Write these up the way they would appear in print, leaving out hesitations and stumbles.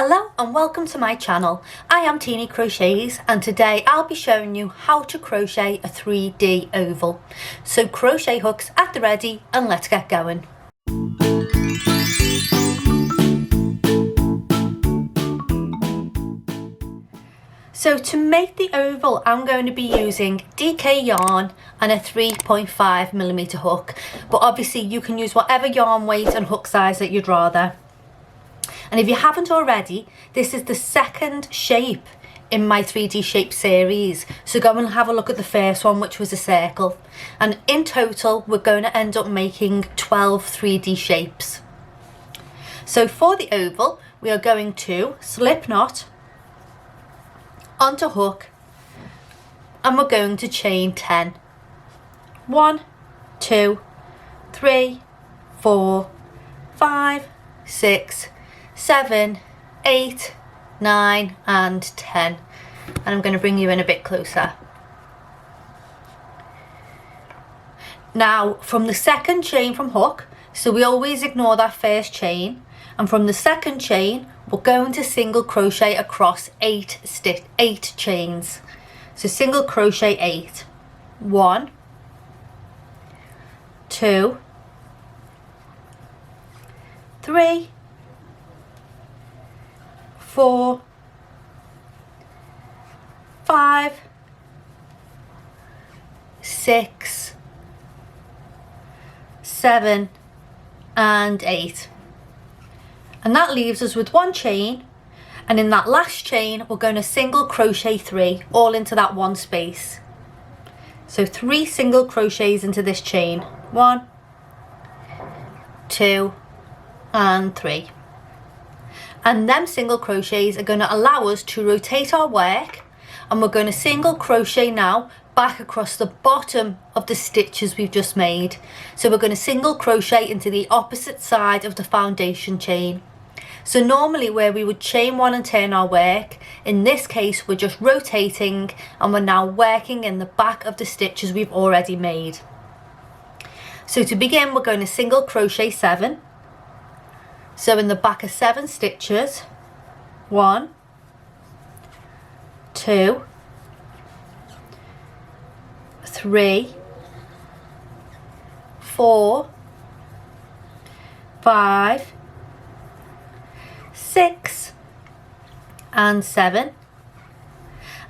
Hello and welcome to my channel. I am Teeny Crochets and today I'll be showing you how to crochet a 3D oval. So crochet hooks at the ready and let's get going. So to make the oval I'm going to be using DK yarn and a 3.5mm hook, but obviously you can use whatever yarn weight and hook size that you'd rather. And if you haven't already, this is the second shape in my 3D shape series. So go and have a look at the first one, which was a circle. And in total, we're going to end up making 12 3D shapes. So for the oval, we are going to slip knot onto hook and we're going to chain 10. 1, 2, 3, 4, 5, 6, 7, 8, 9 and 10, and I'm going to bring you in a bit closer. Now from the second chain from hook, so we always ignore that first chain, and from the second chain we're going to single crochet across 8 chains. So single crochet 8. 1, 2, 3, 4, 5, 6, 7 and 8, and that leaves us with one chain, and in that last chain we're going to single crochet 3 all into that one space. So 3 single crochets into this chain. 1, 2 and 3. And them single crochets are going to allow us to rotate our work, and we're going to single crochet now back across the bottom of the stitches we've just made. So we're going to single crochet into the opposite side of the foundation chain. So normally where we would chain 1 and turn our work, in this case we're just rotating and we're now working in the back of the stitches we've already made. So to begin, we're going to single crochet 7. So in the back of 7 stitches, 1, 2, 3, 4, 5, 6 and 7,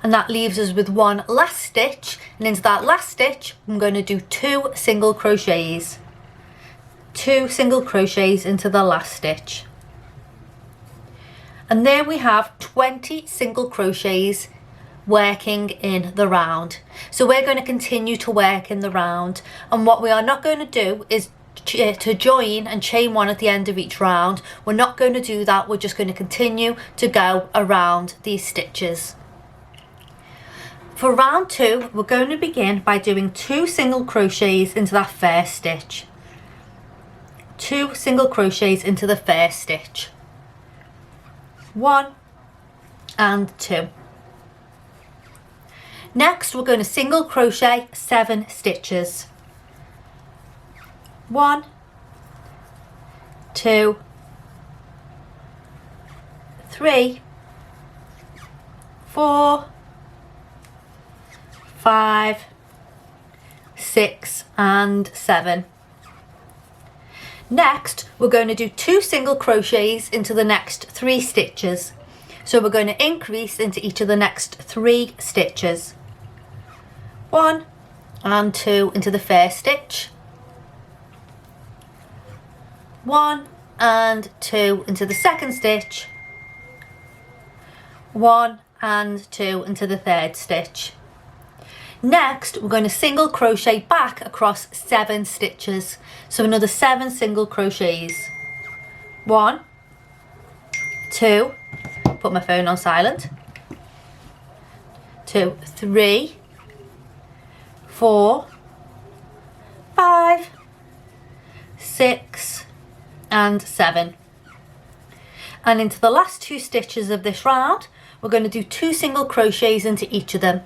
and that leaves us with one last stitch, and into that last stitch I'm going to do 2 single crochets. 2 single crochets into the last stitch, and there we have 20 single crochets working in the round. So we're going to continue to work in the round, and what we are not going to do is to join and chain 1 at the end of each round. We're not going to do that. We're just going to continue to go around these stitches. For round 2 we're going to begin by doing 2 single crochets into that first stitch. 2 single crochets into the first stitch. 1 and 2. Next we're going to single crochet 7 stitches. 1, 2, 3, 4, 5, 6 and 7. Next we're going to do 2 single crochets into the next 3 stitches. So we're going to increase into each of the next 3 stitches. 1 and 2 into the first stitch. 1 and 2 into the second stitch. 1 and 2 into the third stitch. Next we're going to single crochet back across 7 stitches. So another 7 single crochets. 1, 2, put my phone on silent. 2, 3, 4, 5, 6 and 7. And into the last 2 stitches of this round we're going to do 2 single crochets into each of them.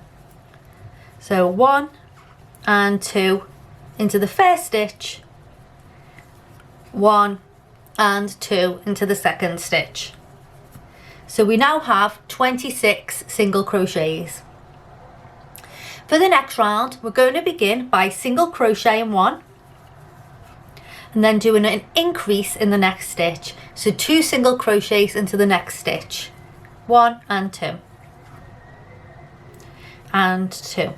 So 1 and 2 into the first stitch, 1 and 2 into the second stitch. So we now have 26 single crochets. For the next round, we're going to begin by single crocheting 1 and then doing an increase in the next stitch. So 2 single crochets into the next stitch. 1 and 2 and 2.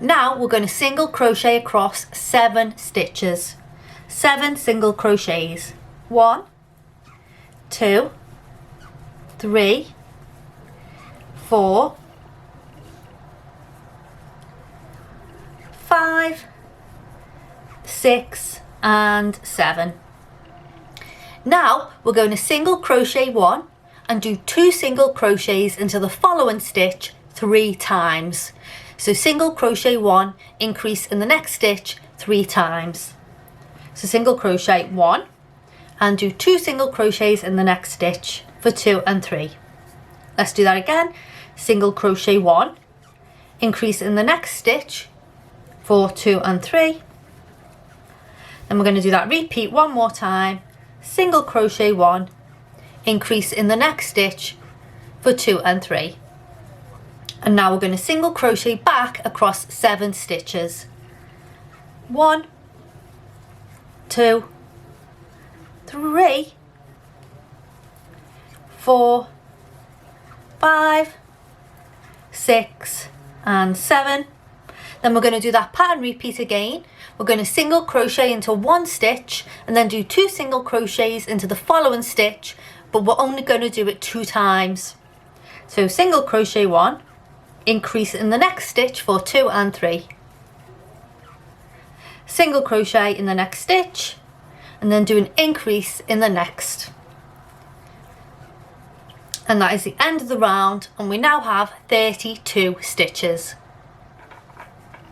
Now we're going to single crochet across 7 stitches. 7 single crochets. 1, 2, 3, 4, 5, 6 and 7. Now we're going to single crochet 1 and do 2 single crochets into the following stitch 3 times. So single crochet 1, increase in the next stitch 3 times. So single crochet 1 and do 2 single crochets in the next stitch for 2 and 3. Let's do that again. Single crochet 1, increase in the next stitch for 2 and 3. Then we're going to do that repeat one more time. Single crochet 1, increase in the next stitch for 2 and 3. And now we're going to single crochet back across 7 stitches. 1, 2, 3, 4, 5, 6 and 7. Then we're going to do that pattern repeat again. We're going to single crochet into 1 stitch and then do 2 single crochets into the following stitch, but we're only going to do it 2 times. So single crochet 1, increase in the next stitch for 2 and 3. Single crochet in the next stitch and then do an increase in the next. And that is the end of the round, and we now have 32 stitches.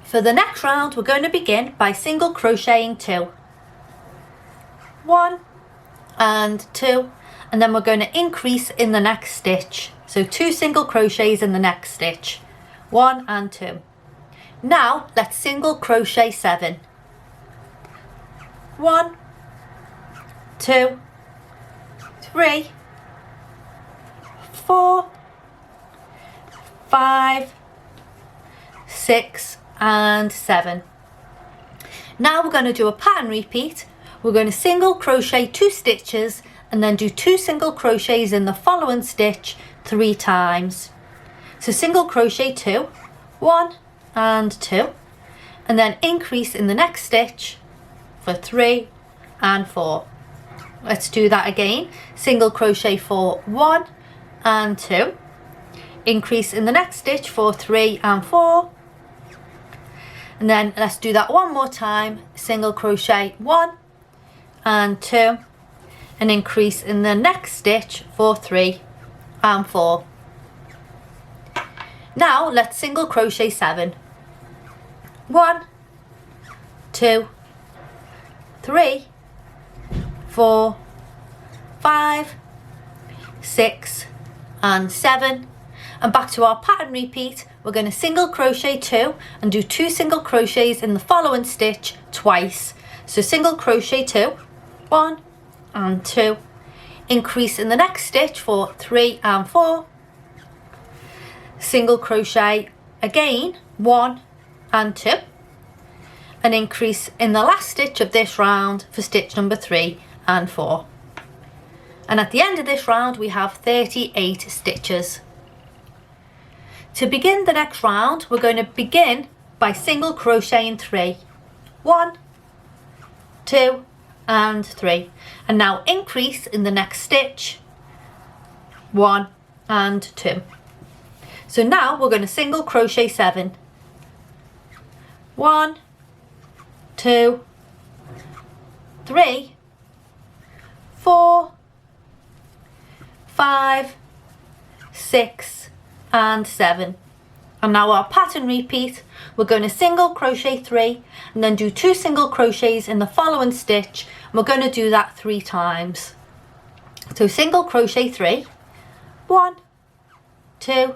For the next round, we're going to begin by single crocheting 2. 1 and 2, and then we're going to increase in the next stitch. So 2 single crochets in the next stitch. 1 and 2. Now let's single crochet 7. 1, 2, 3, 4, 5, 6 and 7. Now we're going to do a pattern repeat. We're going to single crochet 2 stitches and then do 2 single crochets in the following stitch 3 times. So single crochet 2, 1 and 2, and then increase in the next stitch for 3 and 4. Let's do that again. Single crochet for 1 and 2, increase in the next stitch for 3 and 4, and then let's do that one more time. Single crochet 1 and 2, and increase in the next stitch for 3 and 4. Now let's single crochet 7. 1, 2, 3, 4, 5, 6 and 7, and back to our pattern repeat. We're going to single crochet 2 and do 2 single crochets in the following stitch twice. So single crochet 2, 1 and 2, increase in the next stitch for 3 and 4, single crochet again 1 and 2, and increase in the last stitch of this round for stitch number 3 and 4. And at the end of this round we have 38 stitches. To begin the next round, we're going to begin by single crocheting 3. 1, 2 and 3, and now increase in the next stitch 1 and 2. So now we're going to single crochet 7. 1, 2, 3, 4, 5, 6 and 7. And now our pattern repeat. We're going to single crochet 3 and then do 2 single crochets in the following stitch, and we're going to do that 3 times. So single crochet 3, 1, 2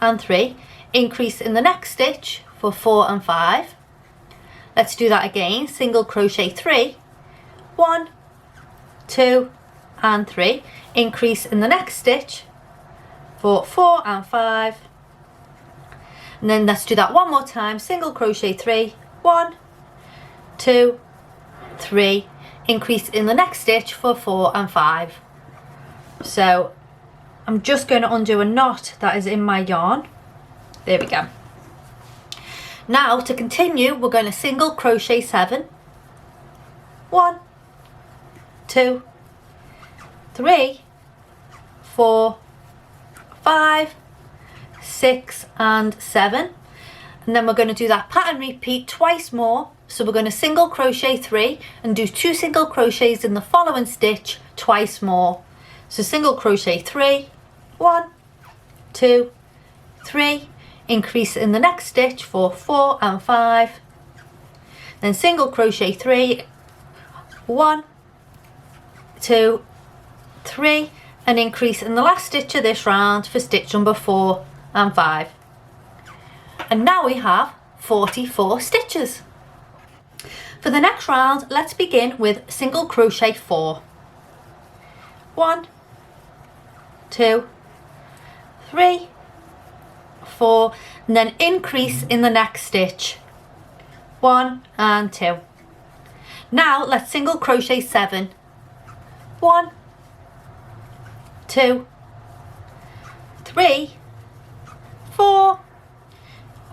and 3, increase in the next stitch for 4 and 5. Let's do that again. Single crochet 3, 1, 2 and 3, increase in the next stitch for 4 and 5, and then let's do that one more time. Single crochet 3, 1, 2, 3, increase in the next stitch for 4 and 5. So I'm just going to undo a knot that is in my yarn. There we go. Now to continue, we're going to single crochet 7, 1, 2, 3, 4, 5, 6 and 7, and then we're going to do that pattern repeat twice more. So we're going to single crochet 3 and do 2 single crochets in the following stitch twice more. So single crochet 3, 1, 2, 3, increase in the next stitch for 4 and 5, then single crochet 3, 1, 2, 3, and increase in the last stitch of this round for stitch number 4 and 5. And now we have 44 stitches. For the next round, let's begin with single crochet 4. 1, 2, 3, 4, and then increase in the next stitch. 1 and 2. Now let's single crochet 7. 1, 2, 3, 4,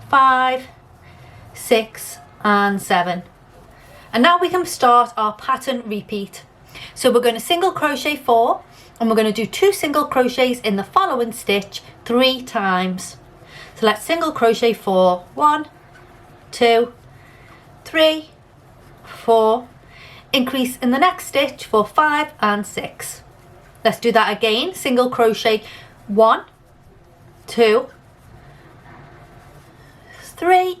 5, 6 and 7. And now we can start our pattern repeat. So we're going to single crochet 4 and we're going to do 2 single crochets in the following stitch 3 times. So let's single crochet 4, 1, 2, 3, 4, increase in the next stitch for 5 and 6. Let's do that again. Single crochet 1, 2, 3,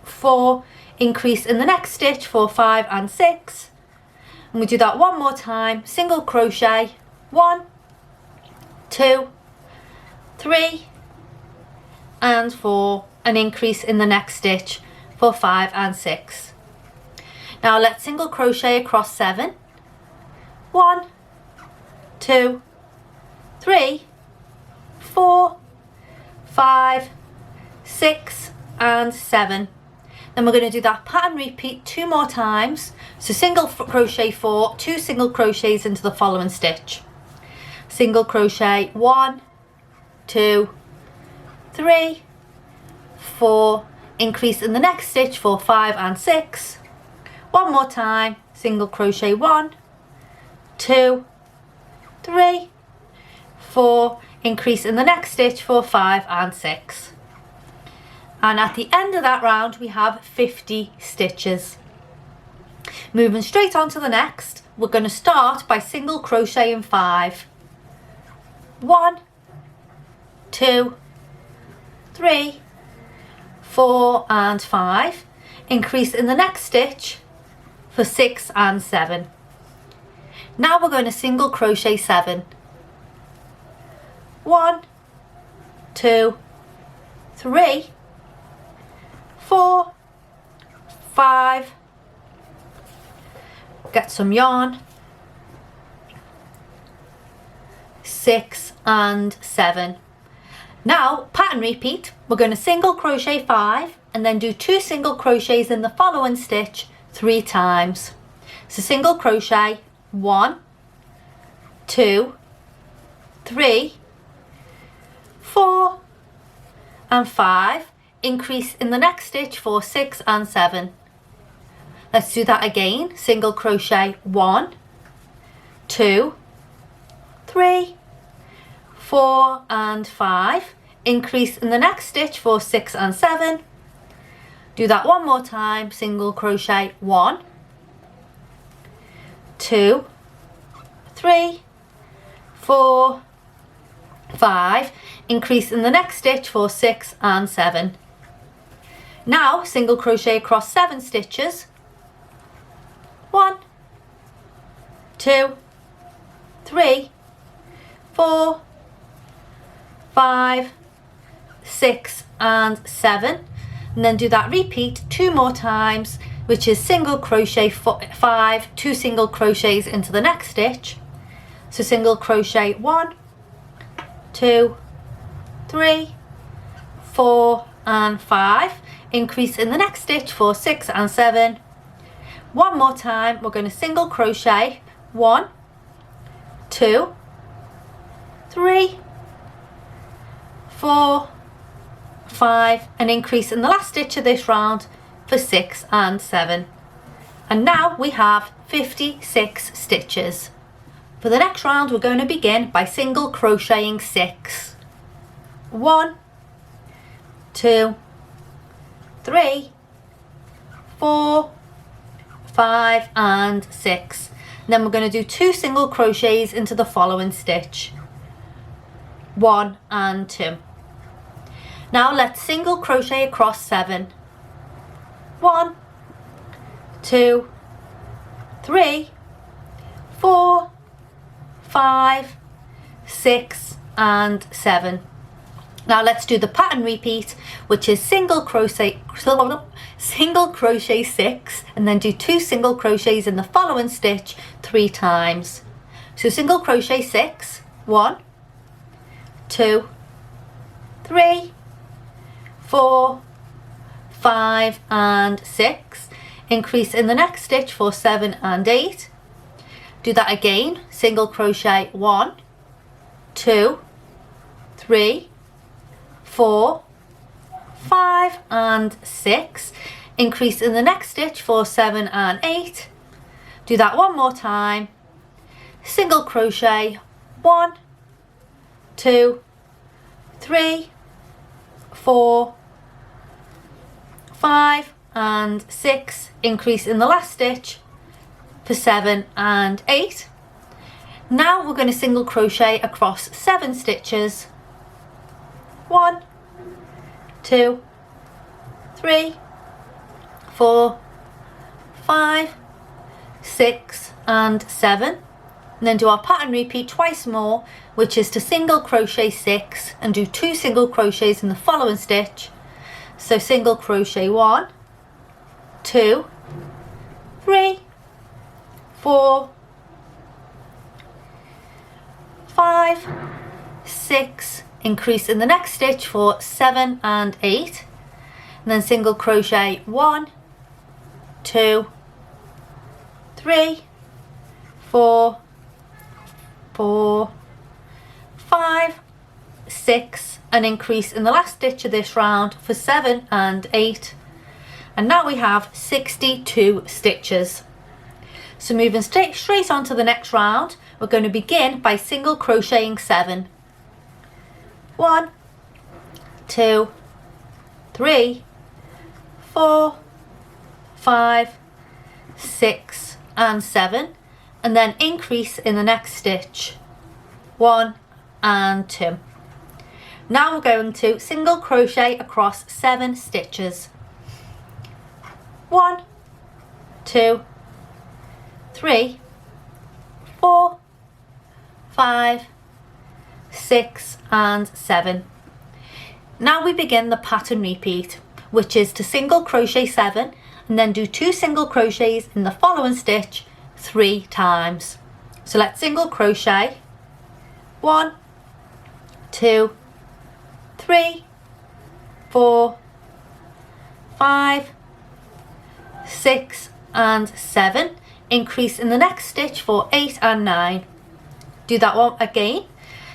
4, increase in the next stitch for 5 and 6, and we do that one more time. Single crochet 1, 2, 3 and 4, and increase in the next stitch for 5 and 6. Now let's single crochet across 7. 1, 2, 3, 4, 5, 6 and 7. Then we're going to do that pattern repeat 2 more times. So single crochet 4, 2 single crochets into the following stitch. Single crochet 1, 2, 3, 4, increase in the next stitch for 5 and 6. One more time. Single crochet 1, 2, 3, 4, increase in the next stitch for 5 and 6. And at the end of that round we have 50 stitches. Moving straight on to the next, we're going to start by single crocheting 5. 1, 2, 3, 4 and 5, increase in the next stitch for 6 and 7. Now we're going to single crochet 7. 1, 2, 3, 4, 5, get some yarn, 6 and 7. Now pattern repeat, we're going to single crochet 5 and then do 2 single crochets in the following stitch 3 times. So single crochet 1, 2, 3, 4 and 5, increase in the next stitch for 6 and 7. Let's do that again. Single crochet 1, 2, 3, 4 and 5, increase in the next stitch for 6 and 7. Do that one more time. Single crochet 1, 2, 3, 4, 5, increase in the next stitch for 6 and 7. Now single crochet across 7 stitches. 1, 2, 3, 4, 5, 6 and 7, and then do that repeat 2 more times, which is single crochet 5, 2 single crochets into the next stitch, So single crochet 1, 2, 3, 4 and 5, increase in the next stitch for 6 and 7. One more time, we're going to single crochet 1, 2, 3, 4, 5 and increase in the last stitch of this round for 6 and 7. And now we have 56 stitches. For the next round we're going to begin by single crocheting 6. 1, 2, 3, 4, 5 and 6. And then we're going to do 2 single crochets into the following stitch. 1 and 2. Now let's single crochet across 7. 1, 2, 3, 4, 5, 6 and 7. Now let's do the pattern repeat, which is single crochet 6 and then do 2 single crochets in the following stitch 3 times. So single crochet 6, 1, 2, 3, 4, 5 and 6. Increase in the next stitch for 7 and 8. Do that again, single crochet 1, 2, 3, 4, 5 and 6. Increase in the next stitch for 7 and 8. Do that one more time. Single crochet 1, 2, 3, 4, 5 and 6. Increase in the last stitch for 7 and 8. Now we're going to single crochet across 7 stitches. 1, 2, 3, 4, 5, 6 and 7. And then do our pattern repeat twice more, which is to single crochet 6 and do 2 single crochets in the following stitch. So single crochet 1, 2, 3, 4, 5, 6, increase in the next stitch for 7 and 8, and then single crochet 1, 2, 3, 4, 5, 6 and increase in the last stitch of this round for 7 and 8. And now we have 62 stitches. So moving straight on to the next round, we're going to begin by single crocheting 7. 1, 2, 3, 4, 5, 6 and 7, and then increase in the next stitch 1 and 2. Now we're going to single crochet across 7 stitches. 1, 2, 3, 4, 5, 6 and 7. Now we begin the pattern repeat, which is to single crochet 7 and then do 2 single crochets in the following stitch 3 times. So let's single crochet 1, 2, 3, 4, 5, 6 and 7. Increase in the next stitch for 8 and 9. Do that one again.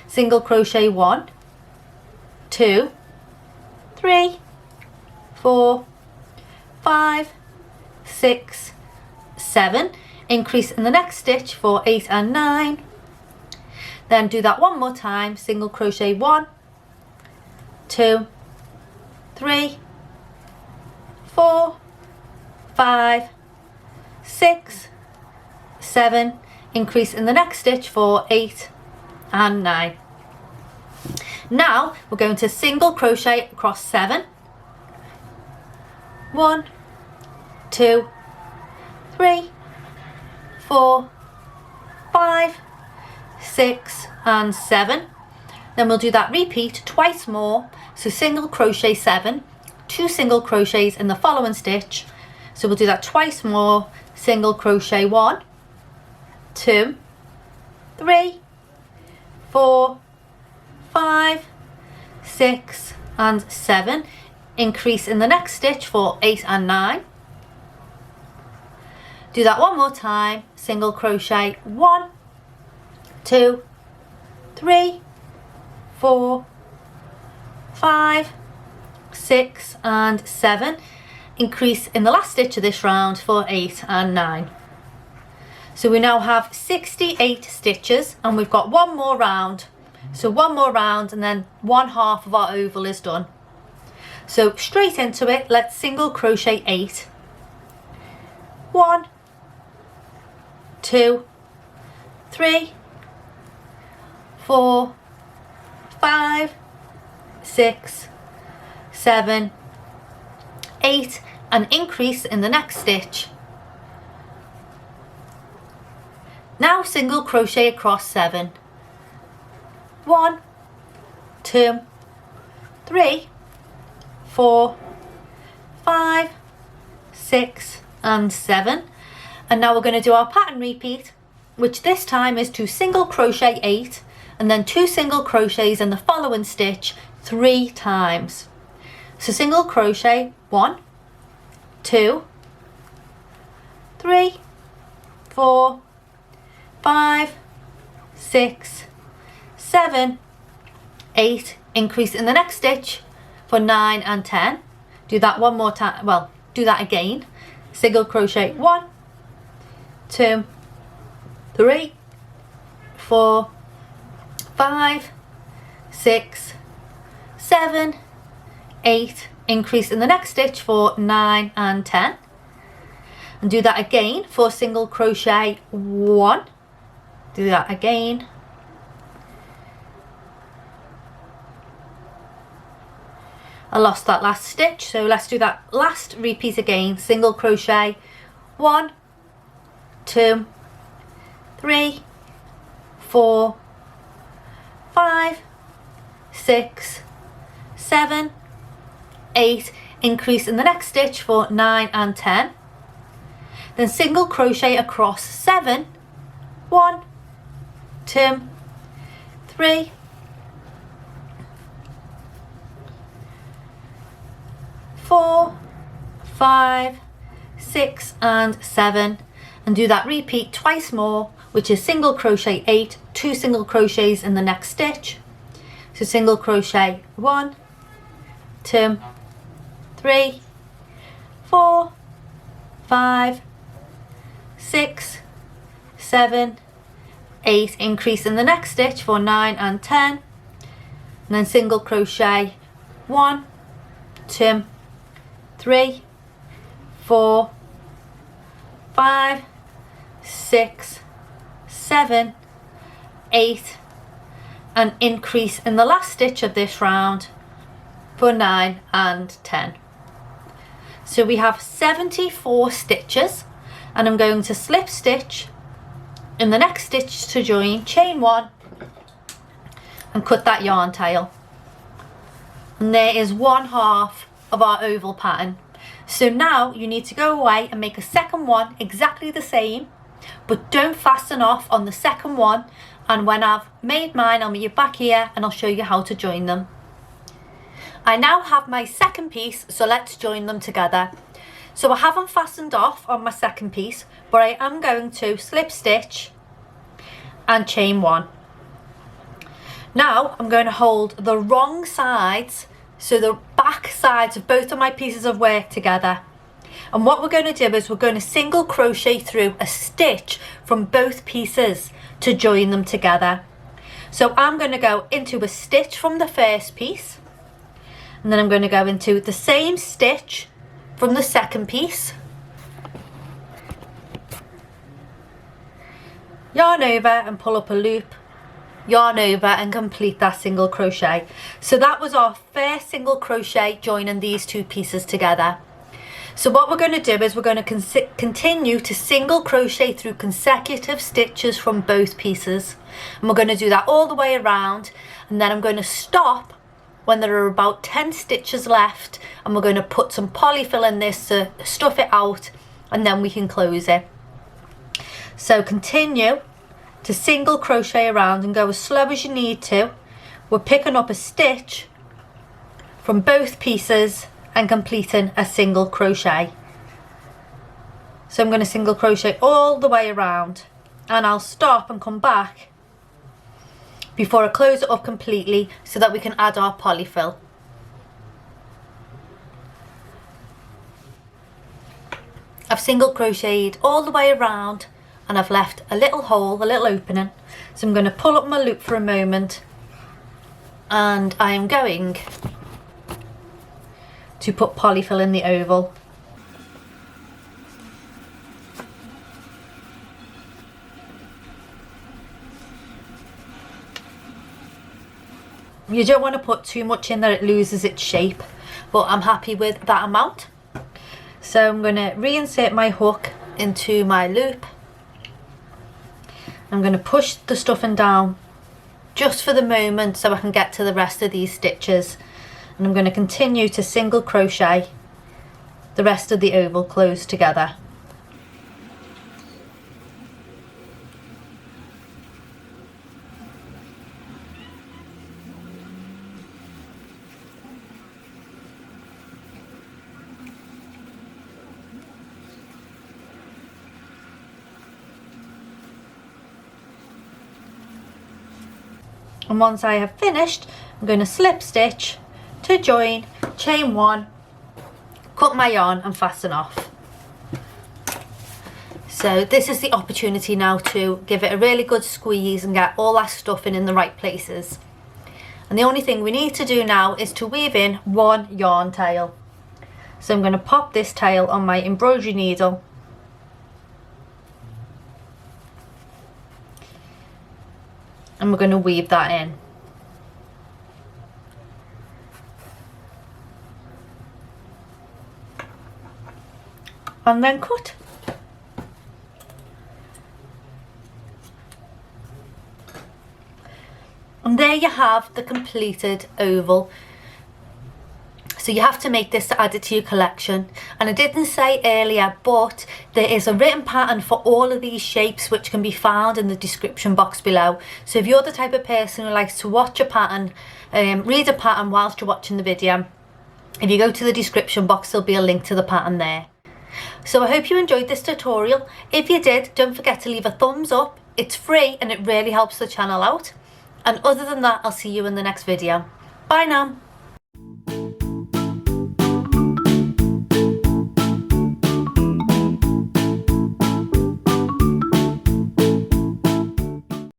Single crochet 1, 2, 3, 4, 5, 6, 7. Increase in the next stitch for 8 and 9. Then do that one more time. Single crochet 1, 2, 3, 4, 5, 6, 7. Increase in the next stitch for 8 and 9. Now we're going to single crochet across 7. 1, 2, 3, 4, 5, 6 and 7. Then we'll do that repeat twice more. So single crochet 7, 2 single crochets in the following stitch. So we'll do that twice more. Single crochet 1, 2, 3, 4, 5, 6 and 7. Increase in the next stitch for 8 and 9. Do that one more time. Single crochet 1, 2, 3, 4, 5, 6 and 7. Increase in the last stitch of this round for 8 and 9. So we now have 68 stitches and we've got one more round. So one more round and then one half of our oval is done. So straight into it, let's single crochet 8. 1, 2, 3, 4, 5, 6, 7, 8 and increase in the next stitch. Now single crochet across 7. 1, 2, 3, 4, 5, 6 and 7. And now we're going to do our pattern repeat, which this time is to single crochet 8 and then 2 single crochets in the following stitch 3 times. So single crochet 1, 2, 3, 4, 5, 6, 7, 8. Increase in the next stitch for 9 and 10. Do that one more time. Well, do that again. Single crochet 1, 2, 3, 4, 5, 6, 7, 8. Increase in the next stitch for 9 and 10. And do that again for single crochet 1. Do that again. I lost that last stitch, so let's do that last repeat again. Single crochet 1, 2, 3, 4, 5, 6, 7, 8. Increase in the next stitch for 9 and 10. Then single crochet across 7. 1, 2, 3, 4, 5, 6 and 7, and do that repeat twice more, which is single crochet 8, 2 single crochets in the next stitch. So single crochet 1, 2, 3, 4, 5, 6, 7, 8. Increase in the next stitch for 9 and 10, and then single crochet 1, 2, 3, 4, 5, 6, 7, 8, and increase in the last stitch of this round for 9 and 10. So we have 74 stitches, and I'm going to slip stitch in the next stitch to join, chain 1 and cut that yarn tail. And there is one half of our oval pattern. So now you need to go away and make a second one exactly the same, but don't fasten off on the second one, and when I've made mine I'll meet you back here and I'll show you how to join them. I now have my second piece, so let's join them together. So I haven't fastened off on my second piece, but I am going to slip stitch and chain 1. Now I'm going to hold the wrong sides, so the back sides of both of my pieces of work together. And what we're going to do is we're going to single crochet through a stitch from both pieces to join them together. So I'm going to go into a stitch from the first piece, and then I'm going to go into the same stitch from the second piece, yarn over and pull up a loop, yarn over and complete that single crochet. So that was our first single crochet joining these two pieces together. So what we're going to do is we're going to continue to single crochet through consecutive stitches from both pieces, and we're going to do that all the way around, and then I'm going to stop when there are about 10 stitches left, and we're going to put some polyfill in this to stuff it out, and then we can close it. So continue to single crochet around and go as slow as you need to. We're picking up a stitch from both pieces and completing a single crochet. So I'm going to single crochet all the way around, and I'll stop and come back before I close it up completely so that we can add our polyfill. I've single crocheted all the way around and I've left a little hole, a little opening. So I'm going to pull up my loop for a moment, and I am going to put polyfill in the oval. You don't want to put too much in that it loses its shape, but I'm happy with that amount. So I'm going to reinsert my hook into my loop. I'm going to push the stuffing down just for the moment so I can get to the rest of these stitches, and I'm going to continue to single crochet the rest of the oval closed together. And once I have finished, I'm going to slip stitch to join, chain one, cut my yarn and fasten off. So this is the opportunity now to give it a really good squeeze and get all that stuffing in the right places. And the only thing we need to do now is to weave in one yarn tail. So I'm going to pop this tail on my embroidery needle . And we're going to weave that in. And then cut. And there you have the completed oval. So you have to make this to add it to your collection. And I didn't say earlier, but there is a written pattern for all of these shapes which can be found in the description box below. So if you're the type of person who likes to watch a pattern, read a pattern whilst you're watching the video, if you go to the description box, there'll be a link to the pattern there. So I hope you enjoyed this tutorial. If you did, don't forget to leave a thumbs up. It's free and it really helps the channel out. And other than that, I'll see you in the next video. Bye now.